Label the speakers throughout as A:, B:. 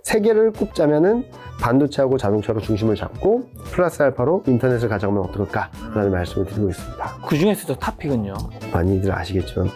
A: 세 개를 꼽자면은 반도체하고 자동차로 중심을 잡고 플러스 알파로 인터넷을 가져가면 어떨까? 라는 말씀을 드리고 있습니다.
B: 그 중에서도 탑픽은요?
A: 많이들 아시겠지만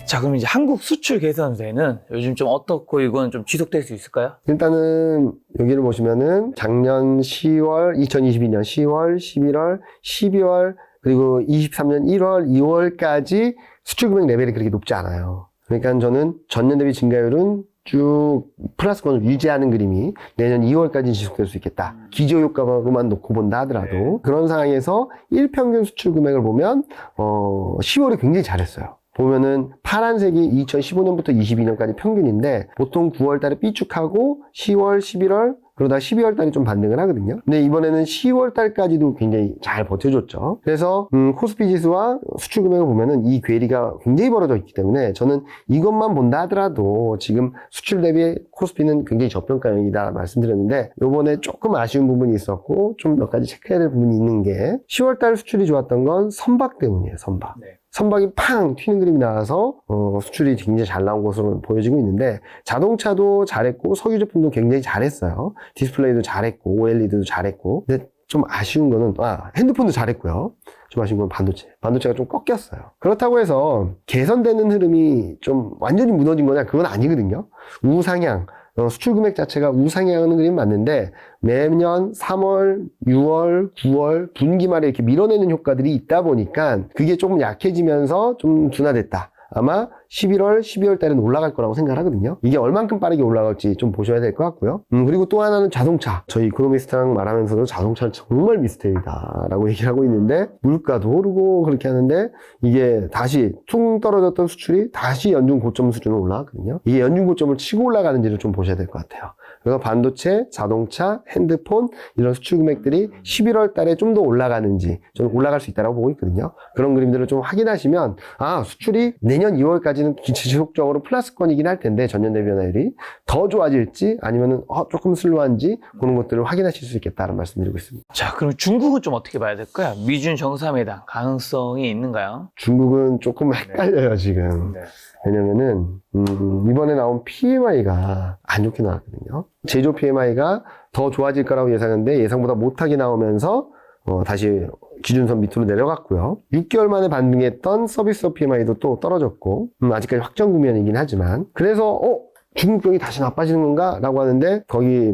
B: 자, 그럼 이제 한국 수출 개선세는 요즘 좀 어떻고 이건 좀 지속될 수 있을까요?
A: 일단은 여기를 보시면은 작년 10월, 2022년 10월, 11월, 12월 그리고 23년 1월, 2월까지 수출 금액 레벨이 그렇게 높지 않아요. 그러니까 저는 전년 대비 증가율은 쭉 플러스권을 유지하는 그림이 내년 2월까지 지속될 수 있겠다. 기저효과로만 놓고 본다 하더라도 그런 상황에서 일평균 수출 금액을 보면 10월에 굉장히 잘했어요. 보면은 파란색이 2015년부터 22년까지 평균인데 보통 9월 달에 삐쭉하고 10월, 11월 그러다 12월 달에 좀 반등을 하거든요. 근데 이번에는 10월 달까지도 굉장히 잘 버텨줬죠. 그래서 코스피 지수와 수출 금액을 보면은 이 괴리가 굉장히 벌어져 있기 때문에 저는 이것만 본다 하더라도 지금 수출 대비 코스피는 굉장히 저평가형이다 말씀드렸는데 요번에 조금 아쉬운 부분이 있었고 좀 몇 가지 체크해야 될 부분이 있는 게 10월 달 수출이 좋았던 건 선박 때문이에요. 선박.
B: 네.
A: 선박이 팡 튀는 그림이 나와서 수출이 굉장히 잘 나온 것으로 보여지고 있는데 자동차도 잘했고 석유 제품도 굉장히 잘했어요. 디스플레이도 잘했고 OLED도 잘했고 근데 좀 아쉬운 거는 핸드폰도 잘했고요. 좀 아쉬운 건 반도체가 좀 꺾였어요. 그렇다고 해서 개선되는 흐름이 좀 완전히 무너진 거냐 그건 아니거든요. 우상향 수출 금액 자체가 우상향하는 그림이 맞는데 매년 3월, 6월, 9월 분기 말에 이렇게 밀어내는 효과들이 있다 보니까 그게 조금 약해지면서 좀 둔화됐다. 아마 11월, 12월 달에는 올라갈 거라고 생각하거든요. 이게 얼만큼 빠르게 올라갈지 좀 보셔야 될 것 같고요. 그리고 또 하나는 자동차. 저희 이코노미스트랑 말하면서도 자동차는 정말 미스테리다 라고 얘기를 하고 있는데 물가도 오르고 그렇게 하는데 이게 다시 퉁 떨어졌던 수출이 다시 연중 고점 수준으로 올라갔거든요. 이게 연중 고점을 치고 올라가는지를 좀 보셔야 될 것 같아요. 그래서 반도체, 자동차, 핸드폰 이런 수출 금액들이 11월 달에 좀 더 올라가는지 저는 올라갈 수 있다고 보고 있거든요. 그런 그림들을 좀 확인하시면 수출이 내년 2월까지는 지속적으로 플러스권이긴 할 텐데 전년 대비 변화율이 더 좋아질지 아니면은 조금 슬로한지 그런 것들을 확인하실 수 있겠다는 말씀드리고 있습니다.
B: 자, 그럼 중국은 좀 어떻게 봐야 될까요? 미중 정상회담 가능성이 있는가요?
A: 중국은 조금 헷갈려요 지금.
B: 네.
A: 왜냐면은 이번에 나온 PMI가 안 좋게 나왔거든요. 제조 PMI가 더 좋아질 거라고 예상했는데 예상보다 못하게 나오면서 다시 기준선 밑으로 내려갔고요. 6개월 만에 반등했던 서비스 PMI도 또 떨어졌고 아직까지 확정 국면이긴 하지만 그래서 중국 경기 다시 나빠지는 건가? 라고 하는데 거기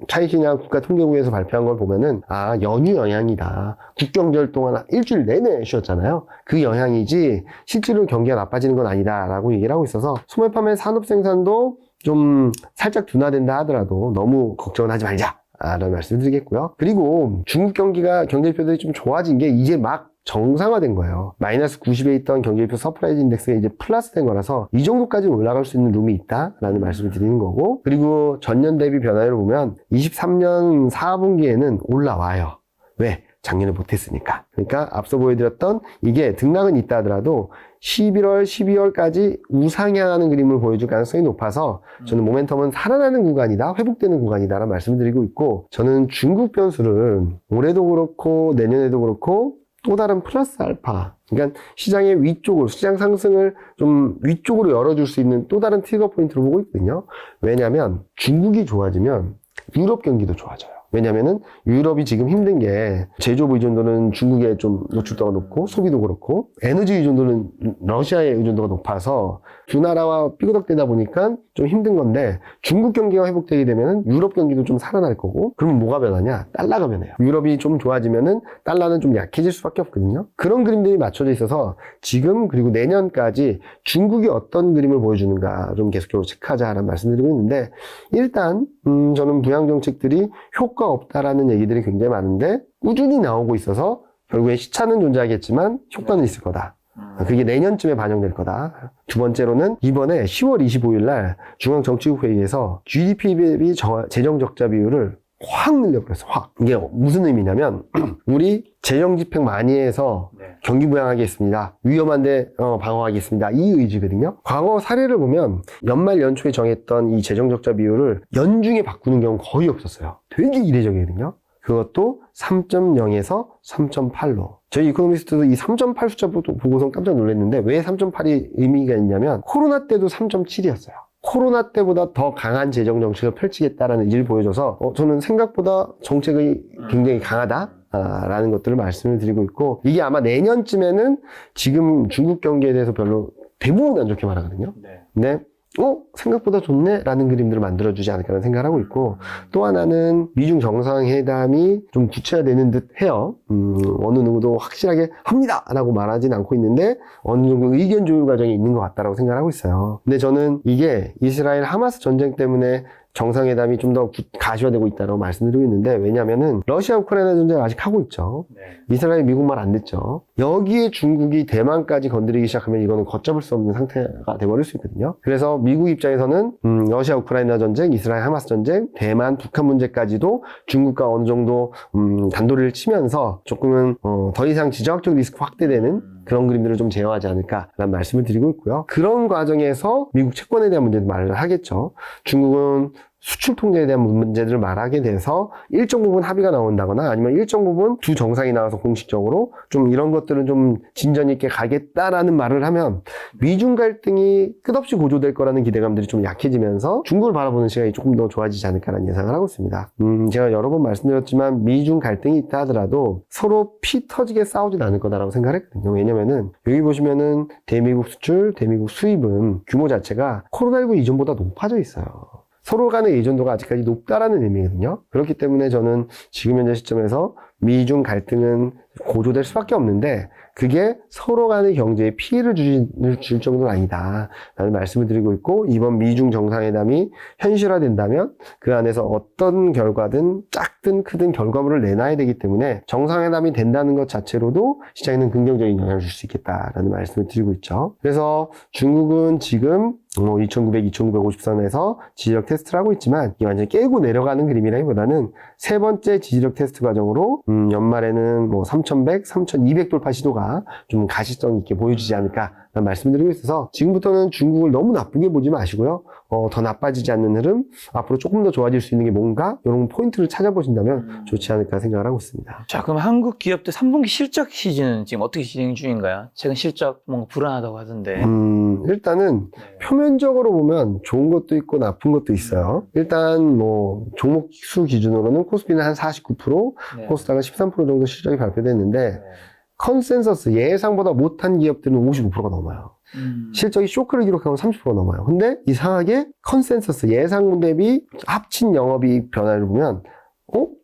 A: 차이시냐 국가통계국에서 발표한 걸 보면은 연휴 영향이다. 국경절 동안 일주일 내내 쉬었잖아요. 그 영향이지 실제로 경기가 나빠지는 건 아니다 라고 얘기를 하고 있어서 소매 판매 산업 생산도 좀 살짝 둔화된다 하더라도 너무 걱정은 하지 말자 라는 말씀을 드리겠고요. 그리고 중국 경제지표들이 좀 좋아진 게 이제 막 정상화된 거예요. 마이너스 90에 있던 경제지표 서프라이즈 인덱스가 이제 플러스 된 거라서 이 정도까지 올라갈 수 있는 룸이 있다라는 말씀을 드리는 거고 그리고 전년 대비 변화율을 보면 23년 4분기에는 올라와요. 왜? 작년에 못했으니까. 그러니까 앞서 보여드렸던 이게 등락은 있다 하더라도 11월, 12월까지 우상향하는 그림을 보여줄 가능성이 높아서 저는 모멘텀은 살아나는 구간이다, 회복되는 구간이다라는 말씀을 드리고 있고 저는 중국 변수를 올해도 그렇고 내년에도 그렇고 또 다른 플러스 알파 그러니까 시장의 위쪽으로 시장 상승을 좀 위쪽으로 열어줄 수 있는 또 다른 트리거 포인트로 보고 있거든요. 왜냐하면 중국이 좋아지면 유럽 경기도 좋아져요. 왜냐면은 유럽이 지금 힘든 게 제조업 의존도는 중국에 좀 노출도가 높고 소비도 그렇고 에너지 의존도는 러시아의 의존도가 높아서 두 나라와 삐그덕대다 보니까 좀 힘든 건데 중국 경기가 회복되게 되면은 유럽 경기도 좀 살아날 거고 그러면 뭐가 변하냐? 달러가 변해요. 유럽이 좀 좋아지면은 달러는 좀 약해질 수밖에 없거든요. 그런 그림들이 맞춰져 있어서 지금 그리고 내년까지 중국이 어떤 그림을 보여주는가 좀 계속적으로 체크하자라는 말씀드리고 있는데 일단 저는 부양 정책들이 효과 없다라는 얘기들이 굉장히 많은데 꾸준히 나오고 있어서 결국에 시차는 존재하겠지만 효과는 있을 거다. 그게 내년쯤에 반영될 거다. 두 번째로는 이번에 10월 25일 날 중앙정치국 회의에서 GDP 대비 재정 적자 비율을 확 늘려버렸어. 확. 이게 무슨 의미냐면 우리 재정 집행 많이 해서 경기 부양하겠습니다. 위험한데 방어하겠습니다. 이 의지거든요. 과거 사례를 보면 연말 연초에 정했던 이 재정 적자 비율을 연중에 바꾸는 경우는 거의 없었어요. 되게 이례적이거든요. 그것도 3.0에서 3.8로. 저희 이코노미스트도 이 3.8 숫자 보고선 깜짝 놀랐는데 왜 3.8이 의미가 있냐면 코로나 때도 3.7이었어요. 코로나 때보다 더 강한 재정 정책을 펼치겠다라는 의지를 보여줘서 저는 생각보다 정책이 굉장히 강하다라는 것들을 말씀을 드리고 있고, 이게 아마 내년쯤에는 지금 중국 경기에 대해서 별로 대부분 안 좋게 말하거든요. 네. 생각보다 좋네? 라는 그림들을 만들어주지 않을까라는 생각을 하고 있고, 또 하나는 미중 정상회담이 좀 구체화되는 듯 해요. 어느 누구도 확실하게 합니다! 라고 말하진 않고 있는데, 어느 정도 의견 조율 과정이 있는 것 같다라고 생각을 하고 있어요. 근데 저는 이게 이스라엘 하마스 전쟁 때문에 정상회담이 좀 더 가시화되고 있다고 말씀드리고 있는데, 왜냐면은 러시아 우크라이나 전쟁을 아직 하고 있죠. 이스라엘 미국 말 안 듣죠. 여기에 중국이 대만까지 건드리기 시작하면 이거는 걷잡을 수 없는 상태가 돼버릴 수 있거든요. 그래서 미국 입장에서는 러시아 우크라이나 전쟁, 이스라엘 하마스 전쟁, 대만 북한 문제까지도 중국과 어느 정도 단도리를 치면서 조금은 더 이상 지정학적 리스크 확대되는 그런 그림들을 좀 제어하지 않을까라는 말씀을 드리고 있고요. 그런 과정에서 미국 채권에 대한 문제도 말을 하겠죠. 중국은 수출 통제에 대한 문제들을 말하게 돼서 일정 부분 합의가 나온다거나 아니면 일정 부분 두 정상이 나와서 공식적으로 좀 이런 것들은 좀 진전 있게 가겠다라는 말을 하면 미중 갈등이 끝없이 고조될 거라는 기대감들이 좀 약해지면서 중국을 바라보는 시각이 조금 더 좋아지지 않을까라는 예상을 하고 있습니다. 제가 여러 번 말씀드렸지만 미중 갈등이 있다 하더라도 서로 피 터지게 싸우진 않을 거다라고 생각을 했거든요. 왜냐면은 여기 보시면은 대미국 수출, 대미국 수입은 규모 자체가 코로나19 이전보다 높아져 있어요. 서로 간의 의존도가 아직까지 높다라는 의미거든요. 그렇기 때문에 저는 지금 현재 시점에서 미중 갈등은 고조될 수밖에 없는데 그게 서로 간의 경제에 피해를 줄 정도는 아니다 라는 말씀을 드리고 있고, 이번 미중 정상회담이 현실화된다면 그 안에서 어떤 결과든 작든 크든 결과물을 내놔야 되기 때문에 정상회담이 된다는 것 자체로도 시장에는 긍정적인 영향을 줄 수 있겠다라는 말씀을 드리고 있죠. 그래서 중국은 지금 2900, 2950선에서 지지력 테스트를 하고 있지만 이 완전히 깨고 내려가는 그림이라기보다는 세 번째 지지력 테스트 과정으로 연말에는 3100, 3200 돌파 시도가 좀 가시성 있게 보여지지 않을까 라는 말씀드리고 있어서 지금부터는 중국을 너무 나쁘게 보지 마시고요. 더 나빠지지 않는 흐름, 앞으로 조금 더 좋아질 수 있는 게 뭔가 이런 포인트를 찾아보신다면 좋지 않을까 생각을 하고 있습니다.
B: 자, 그럼 한국 기업들 3분기 실적 시즌은 지금 어떻게 진행 중인가요? 최근 실적 뭔가 불안하다고 하던데.
A: 일단은 표면적으로 보면 좋은 것도 있고 나쁜 것도 있어요. 일단 종목 수 기준으로는 코스피는 한 49%, 코스닥은 13% 정도 실적이 발표됐는데 컨센서스 예상보다 못한 기업들은 55%가 넘어요. 실적이 쇼크를 기록하면 30%가 넘어요. 근데 이상하게 컨센서스 예상분 대비 합친 영업이익 변화를 보면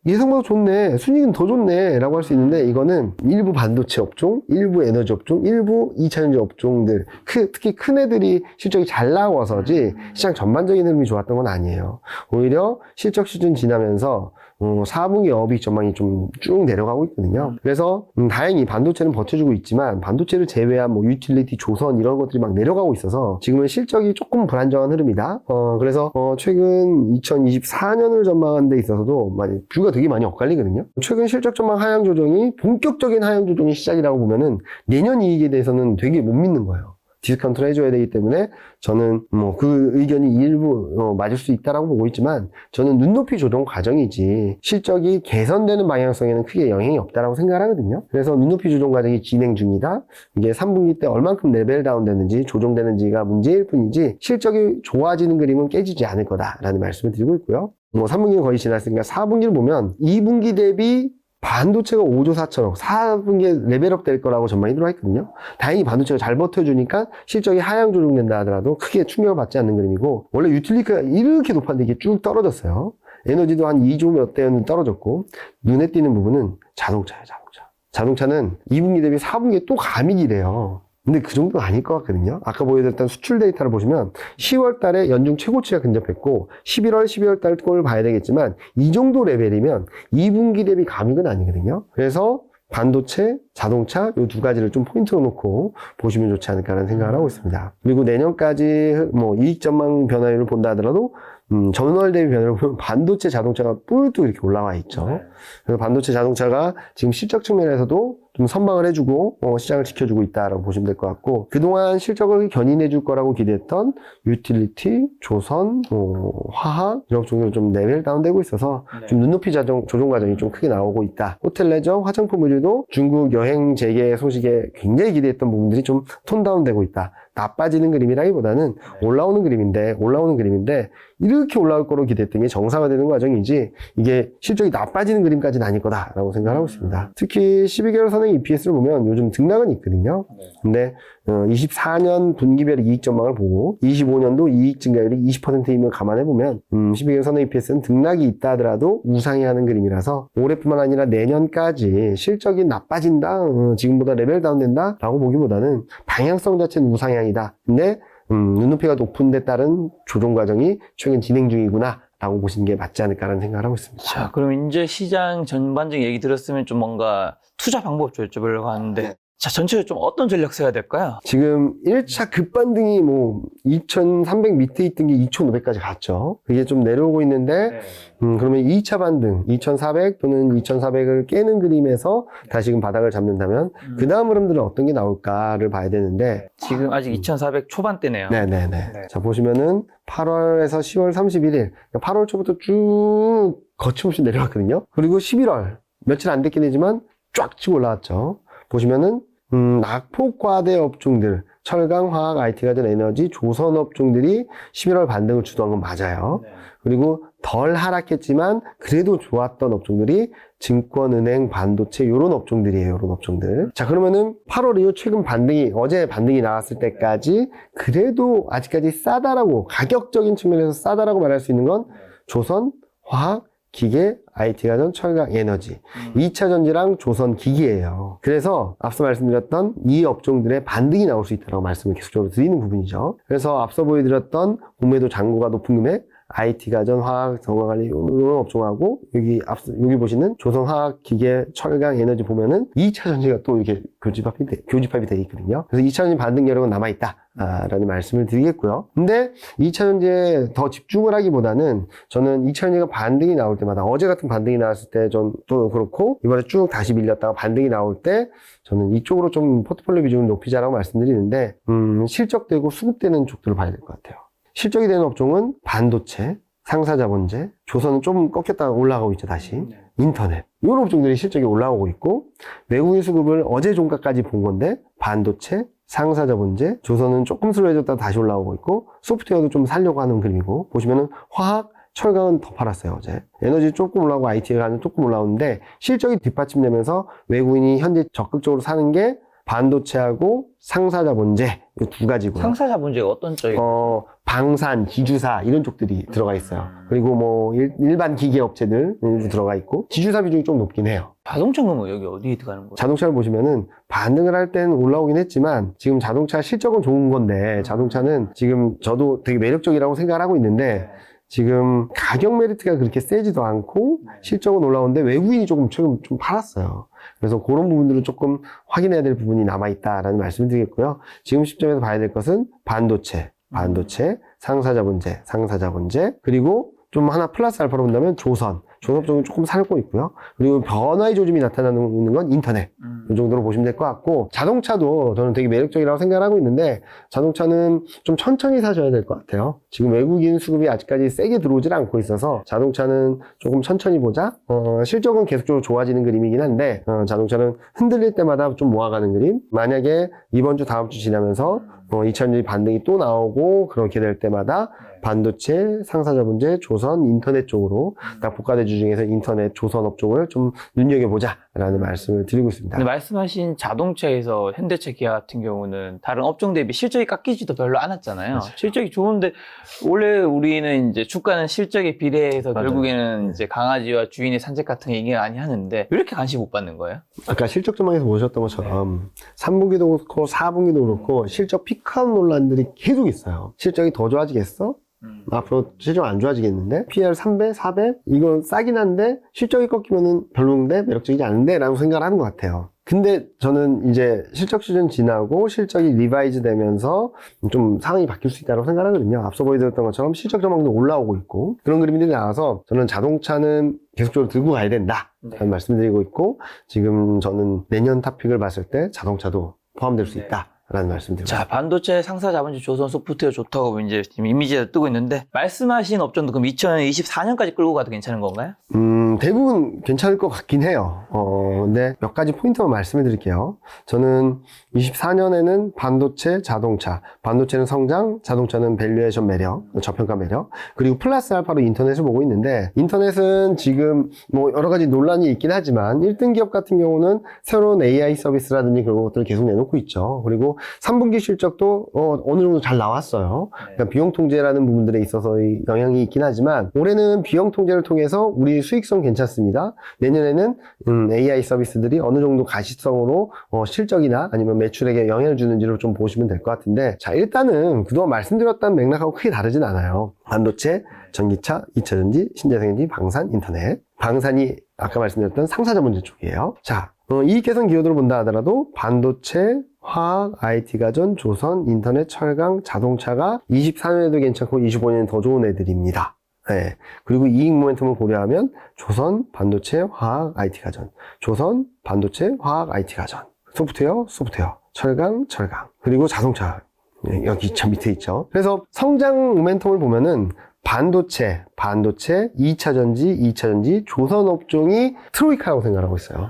A: 예상보다 좋네, 순이익은 더 좋네 라고 할 수 있는데, 이거는 일부 반도체 업종, 일부 에너지 업종, 일부 2차전지 업종들, 특히 큰 애들이 실적이 잘 나와서지 시장 전반적인 흐름이 좋았던 건 아니에요. 오히려 실적 시즌 지나면서 4분기 영업이익 전망이 좀 쭉 내려가고 있거든요. 그래서 다행히 반도체는 버텨주고 있지만 반도체를 제외한 유틸리티, 조선 이런 것들이 막 내려가고 있어서 지금은 실적이 조금 불안정한 흐름이다. 그래서 최근 2024년을 전망하는 데 있어서도 뷰가 되게 많이 엇갈리거든요. 최근 실적 전망 하향 조정이 본격적인 하향 조정이 시작이라고 보면은 내년 이익에 대해서는 되게 못 믿는 거예요. 디스카운트를 해줘야 되기 때문에 저는 그 의견이 일부 맞을 수 있다라고 보고 있지만, 저는 눈높이 조정 과정이지 실적이 개선되는 방향성에는 크게 영향이 없다라고 생각을 하거든요. 그래서 눈높이 조정 과정이 진행 중이다. 이게 3분기 때 얼만큼 레벨 다운 됐는지 조정되는지가 문제일 뿐이지 실적이 좋아지는 그림은 깨지지 않을 거다라는 말씀을 드리고 있고요. 3분기는 거의 지났으니까 4분기를 보면 2분기 대비 반도체가 5조 4천억, 4분기에 레벨업 될 거라고 전망이 들어와 있거든요. 다행히 반도체가 잘 버텨주니까 실적이 하향 조정된다 하더라도 크게 충격을 받지 않는 그림이고, 원래 유틸리티가 이렇게 높았는데 이게 쭉 떨어졌어요. 에너지도 한 2조 몇 대는 떨어졌고, 눈에 띄는 부분은 자동차예요, 자동차. 자동차는 2분기 대비 4분기에 또 감익이래요. 근데 그 정도는 아닐 것 같거든요. 아까 보여드렸던 수출 데이터를 보시면 10월 달에 연중 최고치가 근접했고 11월, 12월 달 걸 봐야 되겠지만 이 정도 레벨이면 2분기 대비 감익은 아니거든요. 그래서 반도체, 자동차 이 두 가지를 좀 포인트로 놓고 보시면 좋지 않을까라는 생각을 하고 있습니다. 그리고 내년까지 이익 전망 변화율을 본다 하더라도 전월 대비 변화를 보면 반도체 자동차가 뿔뚝 이렇게 올라와 있죠.
B: 네.
A: 그래서 반도체 자동차가 지금 실적 측면에서도 좀 선방을 해주고 시장을 지켜주고 있다라고 보시면 될 것 같고, 그동안 실적을 견인해줄 거라고 기대했던 유틸리티, 조선, 화학 이런 업종들은 좀 레벨 다운되고 있어서
B: 네.
A: 좀 눈높이 조정 과정이 좀 크게 나오고 있다. 호텔 레저, 화장품 의류도 중국 여행 재개 소식에 굉장히 기대했던 부분들이 좀 톤 다운되고 있다. 나빠지는 그림이라기보다는 올라오는 그림인데 이렇게 올라올 거로 기대했던 게 정상화되는 과정이지 이게 실적이 나빠지는 그림까지는 아닐 거다라고 생각하고 있습니다. 특히 12개월 선행 EPS를 보면 요즘 등락은 있거든요. 근데 24년 분기별 이익 전망을 보고 25년도 이익 증가율이 20%인 걸 감안해 보면 12개월 선행 EPS는 등락이 있다 하더라도 우상향하는 그림이라서 올해뿐만 아니라 내년까지 실적이 나빠진다, 지금보다 레벨 다운된다 라고 보기보다는 방향성 자체는 우상향이다. 근데 눈높이가 높은 데 따른 조정 과정이 최근 진행 중이구나 라고 보시는 게 맞지 않을까라는 생각을 하고 있습니다.
B: 자, 그럼 이제 시장 전반적인 얘기 들었으면 좀 뭔가 투자 방법 좀 여쭤보려고 하는데,
A: 네.
B: 자, 전체적으로 좀 어떤 전략 써야 될까요?
A: 지금 1차 급반등이 2300 밑에 있던 게 2500까지 갔죠. 그게 좀 내려오고 있는데, 그러면 2차 반등, 2400 또는 2400을 깨는 그림에서 다시금 바닥을 잡는다면, 그 다음 흐름들은 어떤 게 나올까를 봐야 되는데,
B: 지금 아직 2400 초반대네요.
A: 네네네.
B: 네.
A: 자, 보시면은 8월에서 10월 31일, 8월 초부터 쭉 거침없이 내려왔거든요. 그리고 11월, 며칠 안 됐긴 하지만 쫙 치고 올라왔죠. 보시면은 낙폭과대 업종들, 철강, 화학, IT가전, 에너지, 조선 업종들이 11월 반등을 주도한 건 맞아요.
B: 네.
A: 그리고 덜 하락했지만 그래도 좋았던 업종들이 증권, 은행, 반도체 이런 업종들이에요. 이런 업종들. 자, 그러면은 8월 이후 최근 반등이, 어제 반등이 나왔을 때까지 그래도 아직까지 싸다라고, 가격적인 측면에서 싸다라고 말할 수 있는 건 조선, 화학, 기계, IT가전, 철강, 에너지. 2차 전지랑 조선 기기예요. 그래서 앞서 말씀드렸던 이 업종들의 반등이 나올 수 있다고 말씀을 계속적으로 드리는 부분이죠. 그래서 앞서 보여드렸던 공매도 잔고가 높은 금액, IT가전, 화학, 정화관리 이런 업종하고 여기 보시는 조선, 화학, 기계, 철강, 에너지 보면은 2차 전지가 또 이렇게 교집합이 돼 있거든요. 그래서 2차 전지 반등 여력은 남아있다. 라는 말씀을 드리겠고요. 근데 2차 전지에 더 집중을 하기보다는 저는 2차 전지가 반등이 나올 때마다 어제 같은 반등이 나왔을 때 전 또 그렇고 이번에 쭉 다시 밀렸다가 반등이 나올 때 저는 이쪽으로 좀 포트폴리오 비중을 높이자라고 말씀드리는데 실적되고 수급되는 쪽들을 봐야 될 것 같아요. 실적이 되는 업종은 반도체, 상사자본재, 조선은 좀 꺾였다가 올라가고 있죠, 다시. 인터넷. 이런 업종들이 실적이 올라오고 있고, 외국인 수급을 어제 종가까지 본 건데, 반도체, 상사자본재, 조선은 조금 슬로해졌다가 다시 올라오고 있고, 소프트웨어도 좀 살려고 하는 그림이고, 보시면은 화학, 철강은 더 팔았어요, 어제. 에너지 조금 올라오고 IT가 조금 올라오는데, 실적이 뒷받침되면서 외국인이 현재 적극적으로 사는 게 반도체하고 상사자본재 이 두 가지고요.
B: 상사자본재가 어떤 쪽이에요?
A: 방산, 지주사 이런 쪽들이 들어가 있어요. 그리고 뭐 일반 기계 업체들도 들어가 있고 지주사 비중이 좀 높긴 해요.
B: 자동차는 뭐 여기 어디에 들어가는 거예요?
A: 자동차를 보시면은 반등을 할 때는 올라오긴 했지만 지금 자동차 실적은 좋은 건데 자동차는 지금 저도 되게 매력적이라고 생각을 하고 있는데 지금 가격 메리트가 그렇게 세지도 않고 실적은 올라오는데 외국인이 조금 최근 좀 팔았어요. 그래서 그런 부분들은 조금 확인해야 될 부분이 남아있다라는 말씀을 드리겠고요. 지금 시점에서 봐야 될 것은 반도체, 상사자본재, 그리고 좀 하나 플러스 알파로 본다면 조선 업종은 조금 살고 있고요. 그리고 변화의 조짐이 나타나는 건 인터넷. 이 정도로 보시면 될 것 같고, 자동차도 저는 되게 매력적이라고 생각을 하고 있는데, 자동차는 좀 천천히 사셔야 될 것 같아요. 지금 외국인 수급이 아직까지 세게 들어오질 않고 있어서, 자동차는 조금 천천히 보자. 실적은 계속적으로 좋아지는 그림이긴 한데, 자동차는 흔들릴 때마다 좀 모아가는 그림. 만약에 이번 주, 다음 주 지나면서 2차전지 반등이 또 나오고 그렇게 될 때마다 반도체, 상사자본재, 조선, 인터넷 쪽으로 딱 복가대주 중에서 인터넷, 조선 업종을 좀 눈여겨보자라는 말씀을 드리고 있습니다.
B: 근데 말씀하신 자동차에서 현대차, 기아 같은 경우는 다른 업종 대비 실적이 깎이지도 별로 않았잖아요.
A: 맞아요.
B: 실적이 좋은데 원래 우리는 이제 주가는 실적에 비례해서
A: 맞아요.
B: 결국에는 이제 강아지와 주인의 산책 같은 거 얘기 많이 하는데 왜 이렇게 관심 못 받는 거예요?
A: 아까 실적 전망에서 보셨던 것처럼 3분기도 그렇고 4분기도 그렇고 실적 피크아웃 논란들이 계속 있어요. 실적이 더 좋아지겠어? 앞으로 실적 안 좋아지겠는데? PR 3배, 4배? 이건 싸긴 한데 실적이 꺾이면은 별로인데 매력적이지 않은데? 라고 생각을 하는 것 같아요. 근데 저는 이제 실적 시즌 지나고 실적이 리바이즈 되면서 좀 상황이 바뀔 수 있다고 생각하거든요. 앞서 보여드렸던 것처럼 실적 전망도 올라오고 있고 그런 그림들이 나와서 저는 자동차는 계속적으로 들고 가야 된다 라는 말씀드리고 있고, 지금 저는 내년 탑픽을 봤을 때 자동차도 포함될 수 있다 라는 말씀드립니다.
B: 자, 반도체 상사 자본주의 조선 소프트웨어 좋다고 이제 지금 이미지가 뜨고 있는데, 말씀하신 업종도 그럼 2024년까지 끌고 가도 괜찮은 건가요?
A: 대부분 괜찮을 것 같긴 해요. 근데 몇 가지 포인트만 말씀해 드릴게요. 저는 24년에는 반도체, 자동차, 반도체는 성장, 자동차는 밸류에이션 매력, 저평가 매력, 그리고 플러스 알파로 인터넷을 보고 있는데, 인터넷은 지금 뭐 여러 가지 논란이 있긴 하지만 1등 기업 같은 경우는 새로운 AI 서비스라든지 그런 것들을 계속 내놓고 있죠. 그리고 3분기 실적도 어느 정도 잘 나왔어요. 그러니까 비용 통제라는 부분들에 있어서의 영향이 있긴 하지만, 올해는 비용 통제를 통해서 우리 수익성 괜찮습니다. 내년에는 AI 서비스들이 어느 정도 가시성으로 실적이나 아니면 매출액에 영향을 주는지를 좀 보시면 될 것 같은데, 자, 일단은 그동안 말씀드렸던 맥락하고 크게 다르진 않아요. 반도체, 전기차, 2차전지, 신재생에너지, 방산, 인터넷. 방산이 아까 말씀드렸던 상사자본주 쪽이에요. 자, 이익 개선 기여도를 본다 하더라도 반도체, 화학, IT 가전, 조선, 인터넷, 철강, 자동차가 24년에도 괜찮고 25년엔 더 좋은 애들입니다. 네. 그리고 이익 모멘텀을 고려하면 조선, 반도체, 화학, IT 가전, 조선, 반도체, 화학, IT 가전, 소프트웨어, 철강, 그리고 자동차. 여기 저 밑에 있죠. 그래서 성장 모멘텀을 보면은 반도체, 2차전지, 조선 업종이 트로이카라고 생각하고 있어요.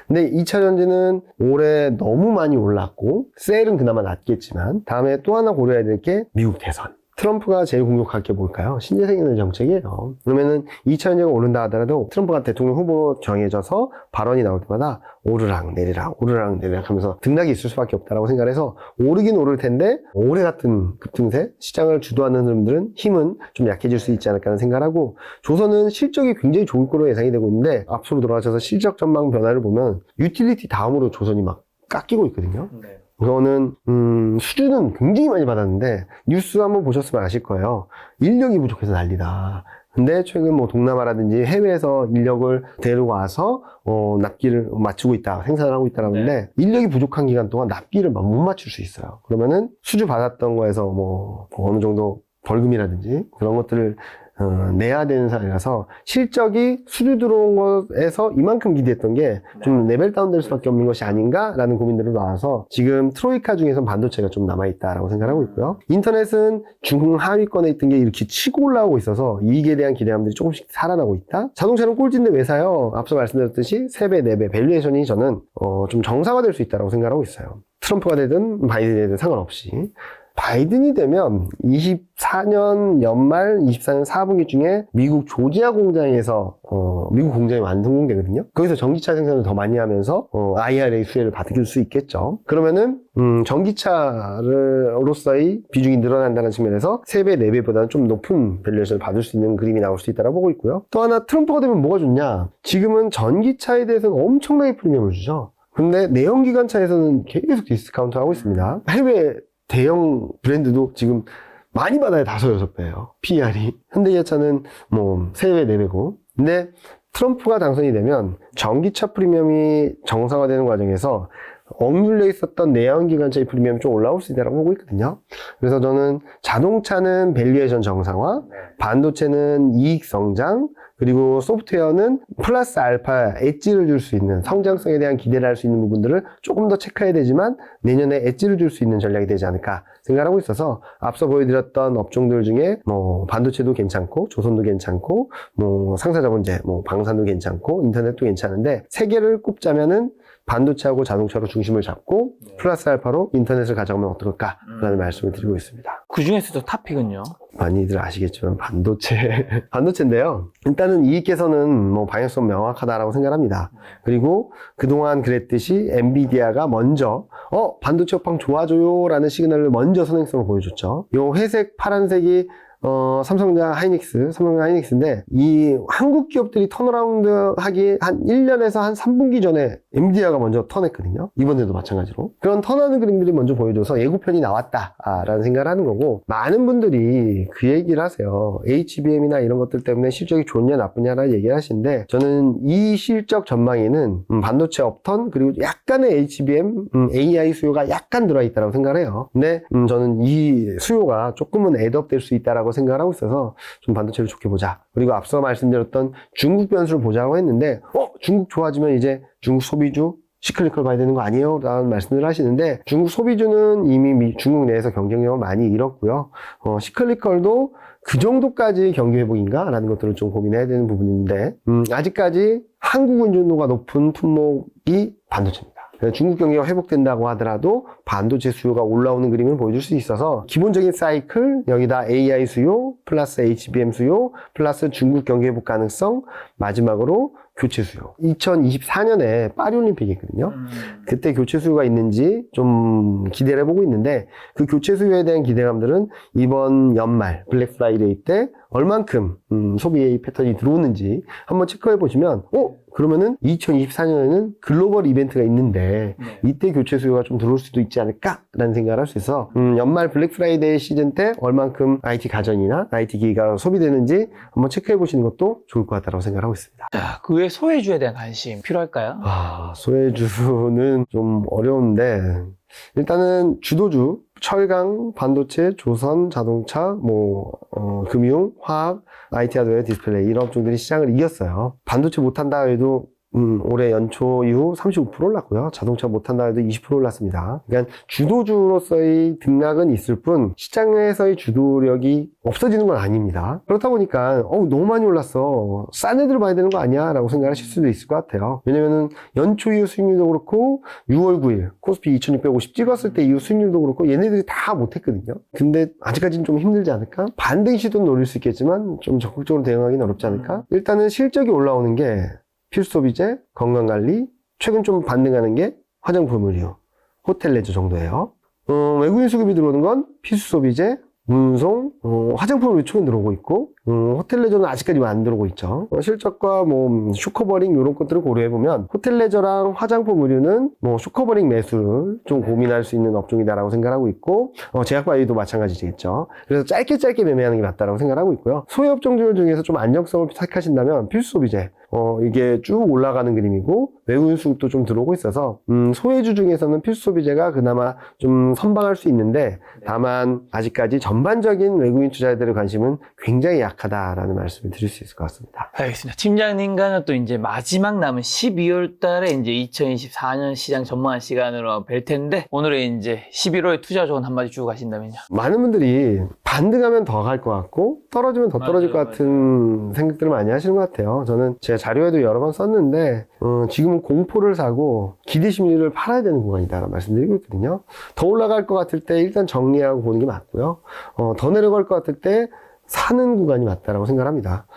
A: 근데 2차전지는 올해 너무 많이 올랐고 셀은 그나마 낮겠지만, 다음에 또 하나 고려해야 될 게 미국 대선. 트럼프가 제일 공격할 게 뭘까요? 신재생에너지 정책이에요. 그러면은 2차전지가 오른다 하더라도 트럼프가 대통령 후보로 정해져서 발언이 나올 때마다 오르락 내리락 하면서 등락이 있을 수밖에 없다라고 생각해서 오르긴 오를 텐데, 올해 같은 급등세, 시장을 주도하는 사람들은 힘은 좀 약해질 수 있지 않을까 하는 생각을 하고, 조선은 실적이 굉장히 좋을 거로 예상이 되고 있는데, 앞으로 돌아가셔서 실적 전망 변화를 보면 유틸리티 다음으로 조선이 막 깎이고 있거든요. 그거는 수주는 굉장히 많이 받았는데, 뉴스 한번 보셨으면 아실 거예요. 인력이 부족해서 난리다. 근데 최근 뭐 동남아라든지 해외에서 인력을 데려와서 납기를 맞추고 있다, 생산을 하고 있다라고 하는데, 인력이 부족한 기간 동안 납기를 막 못 맞출 수 있어요. 그러면은 수주 받았던 거에서 뭐 어느 정도 벌금이라든지 그런 것들을 내야 되는 상황이라서, 실적이 수주 들어온 것에서 이만큼 기대했던 게 좀 레벨 다운 될 수밖에 없는 것이 아닌가라는 고민들이 나와서, 지금 트로이카 중에서 반도체가 좀 남아있다라고 생각하고 있고요. 인터넷은 중하위권에 있던 게 이렇게 치고 올라오고 있어서 이익에 대한 기대감들이 조금씩 살아나고 있다. 자동차는 꼴찌인데 왜 사요? 앞서 말씀드렸듯이 3배, 4배 밸류에이션이 저는 좀 정상화될 수 있다고 생각하고 있어요. 트럼프가 되든 바이든이 되든 상관없이. 바이든이 되면 24년 연말, 24년 4분기 중에 미국 조지아 공장에서 미국 공장이 완성되거든요. 거기서 전기차 생산을 더 많이 하면서 IRA 수혜를 받을 수 있겠죠. 그러면은 전기차로서의 비중이 늘어난다는 측면에서 3배, 4배보다는 좀 높은 밸류에이션을 받을 수 있는 그림이 나올 수 있다고 보고 있고요. 또 하나, 트럼프가 되면 뭐가 좋냐? 지금은 전기차에 대해서는 엄청나게 프리미엄을 주죠. 근데 내연기관차에서는 계속 디스카운트 하고 있습니다. 해외 대형 브랜드도 지금 많이 받아요. 5, 6배예요. PER이. 현대기아차는 뭐 3배, 4배고. 근데 트럼프가 당선이 되면 전기차 프리미엄이 정상화되는 과정에서 억눌려 있었던 내연기관차의 프리미엄이 좀 올라올 수 있다고 보고 있거든요. 그래서 저는 자동차는 밸류에이션 정상화, 반도체는 이익 성장, 그리고 소프트웨어는 플러스 알파 엣지를 줄 수 있는, 성장성에 대한 기대를 할 수 있는 부분들을 조금 더 체크해야 되지만 내년에 엣지를 줄 수 있는 전략이 되지 않을까 생각하고 있어서, 앞서 보여드렸던 업종들 중에 뭐 반도체도 괜찮고 조선도 괜찮고 뭐 상사자본재, 뭐 방산도 괜찮고 인터넷도 괜찮은데, 3개를 꼽자면은 반도체하고 자동차로 중심을 잡고 플러스 알파로 인터넷을 가져가면 어떨까라는 말씀을 드리고 있습니다.
B: 그 중에서도 탑픽은요?
A: 많이들 아시겠지만 반도체인데요. 일단은 이익 개선은 뭐 방향성 명확하다라고 생각합니다. 그리고 그동안 그랬듯이 엔비디아가 먼저 반도체 업황 좋아져요라는 시그널을 먼저 선행성을 보여줬죠. 요 회색, 파란색이 삼성전자 하이닉스인데 이 한국 기업들이 턴어라운드 하기 한 1년에서 한 3분기 전에 엔비디아가 먼저 턴했거든요. 이번에도 마찬가지로. 그런 턴하는 그림들이 먼저 보여줘서 예고편이 나왔다라는 생각을 하는 거고, 많은 분들이 그 얘기를 하세요. HBM이나 이런 것들 때문에 실적이 좋냐 나쁘냐라는 얘기를 하시는데, 저는 이 실적 전망에는 반도체 업턴 그리고 약간의 HBM, AI 수요가 약간 들어있다고 생각을 해요. 근데 저는 이 수요가 조금은 애드업 될 수 있다라고 생각을 하고 있어서 좀 반도체를 좋게 보자. 그리고 앞서 말씀드렸던 중국 변수를 보자고 했는데, 중국 좋아지면 이제 중국 소비주 시클리컬 봐야 되는 거 아니에요? 라는 말씀을 하시는데, 중국 소비주는 이미 중국 내에서 경쟁력을 많이 잃었고요. 시클리컬도 그 정도까지 경기 회복인가? 라는 것들을 좀 고민해야 되는 부분인데, 아직까지 한국 의존도가 높은 품목이 반도체입니다. 중국 경기가 회복된다고 하더라도 반도체 수요가 올라오는 그림을 보여줄 수 있어서, 기본적인 사이클, 여기다 AI 수요, 플러스 HBM 수요, 플러스 중국 경기 회복 가능성, 마지막으로 교체 수요. 2024년에 파리올림픽이 있거든요. 그때 교체 수요가 있는지 좀 기대를 해보고 있는데, 그 교체 수요에 대한 기대감들은 이번 연말 블랙 프라이데이 때 얼만큼 소비 패턴이 들어오는지 한번 체크해 보시면, 그러면은 2024년에는 글로벌 이벤트가 있는데 이때 교체 수요가 좀 들어올 수도 있지 않을까라는 생각을 할 수 있어. 연말 블랙 프라이데이 시즌 때 얼만큼 IT 가전이나 IT 기기가 소비되는지 한번 체크해 보시는 것도 좋을 것 같다고 생각하고 있습니다.
B: 자, 그 외 소외주에 대한 관심 필요할까요?
A: 소외주는 좀 어려운데, 일단은 주도주, 철강, 반도체, 조선, 자동차, 금융, 화학, IT 하드웨어, 디스플레이 이런 업종들이 시장을 이겼어요. 반도체 못한다 해도 올해 연초 이후 35% 올랐고요. 자동차 못한다 해도 20% 올랐습니다. 그러니까 주도주로서의 등락은 있을 뿐 시장에서의 주도력이 없어지는 건 아닙니다. 그렇다 보니까 너무 많이 올랐어, 싼 애들 봐야 되는 거 아니야? 라고 생각하실 수도 있을 것 같아요. 왜냐면은 연초 이후 수익률도 그렇고 6월 9일 코스피 2650 찍었을 때 이후 수익률도 그렇고 얘네들이 다 못했거든요. 근데 아직까지는 좀 힘들지 않을까? 반등 시도는 노릴 수 있겠지만 좀 적극적으로 대응하기는 어렵지 않을까? 일단은 실적이 올라오는 게 필수 소비재, 건강관리, 최근 좀 반등하는 게 화장품, 의류, 호텔 레저 정도예요. 외국인 수급이 들어오는 건 필수 소비재, 운송, 화장품, 의류 최근 들어오고 있고, 호텔 레저는 아직까지 안 들어오고 있죠. 실적과 쇼커버링 이런 것들을 고려해보면 호텔 레저랑 화장품, 의류는 쇼커버링 매수를 좀 고민할 수 있는 업종이다라고 생각하고 있고, 제약바이오도 마찬가지겠죠. 그래서 짧게 매매하는 게 맞다라고 생각하고 있고요. 소외업종들 중에서 좀 안정성을 택하신다면 필수 소비재, 이게 쭉 올라가는 그림이고 외국인 수급도 좀 들어오고 있어서 소외주 중에서는 필수 소비재가 그나마 좀 선방할 수 있는데, 다만 아직까지 전반적인 외국인 투자자들의 관심은 굉장히 약하다라는 말씀을 드릴 수 있을 것 같습니다.
B: 알겠습니다. 팀장님과는 또 이제 마지막 남은 12월 달에 이제 2024년 시장 전망한 시간으로 뵐 텐데, 오늘의 이제 11월 투자 조언 한마디 주고 가신다면요.
A: 많은 분들이 반등하면 더 갈 것 같고 떨어지면 더 떨어질 것 같은 생각들을 많이 하시는 것 같아요. 저는 제가 자료에도 여러 번 썼는데, 지금은 공포를 사고 기대 심리를 팔아야 되는 구간이다 말씀드리고 있거든요. 더 올라갈 것 같을 때 일단 정리하고 보는 게 맞고요. 더 내려갈 것 같을 때 사는 구간이 맞다라고 생각합니다.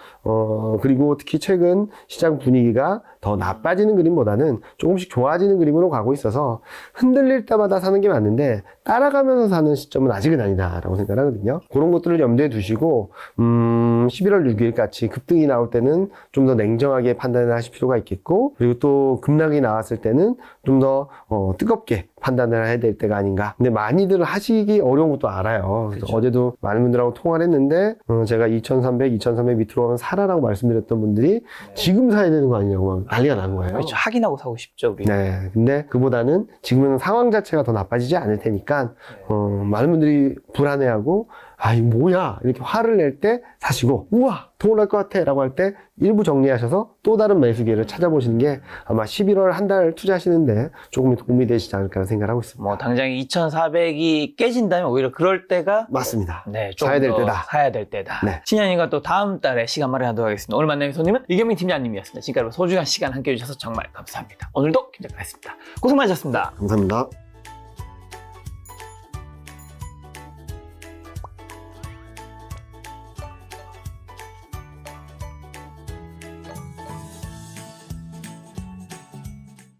A: 그리고 특히 최근 시장 분위기가 더 나빠지는 그림보다는 조금씩 좋아지는 그림으로 가고 있어서 흔들릴 때마다 사는 게 맞는데 따라가면서 사는 시점은 아직은 아니다라고 생각하거든요. 그런 것들을 염두에 두시고 11월 6일 같이 급등이 나올 때는 좀 더 냉정하게 판단을 하실 필요가 있겠고, 그리고 또 급락이 나왔을 때는 좀 더 뜨겁게 판단을 해야 될 때가 아닌가. 근데 많이들 하시기 어려운 것도 알아요. 그래서 어제도 많은 분들하고 통화를 했는데 제가 2300 밑으로 가면 사라라고 말씀드렸던 분들이 지금 사야 되는 거 아니냐고 막 난리가 난 거예요.
B: 그렇죠. 확인하고 사고 싶죠, 우리.
A: 네. 근데 그보다는 지금은 상황 자체가 더 나빠지지 않을 테니까 많은 분들이 불안해하고 이거 뭐야? 이렇게 화를 낼 때 사시고, 우와! 더 올라갈 것 같아! 라고 할 때 일부 정리하셔서 또 다른 매수 기회를 찾아보시는 게 아마 11월 한 달 투자하시는데 조금 도움이 되시지 않을까 생각하고 있습니다.
B: 당장 2,400이 깨진다면 오히려 그럴 때가
A: 맞습니다.
B: 네,
A: 사야 될 때다.
B: 사야 될 때다.
A: 네.
B: 신현님과 또 다음 달에 시간 마련하도록 하겠습니다. 오늘 만나는 손님은 이경민 팀장님이었습니다. 지금까지 소중한 시간 함께 해주셔서 정말 감사합니다. 오늘도 김 작가였습니다. 고생 많으셨습니다.
A: 감사합니다.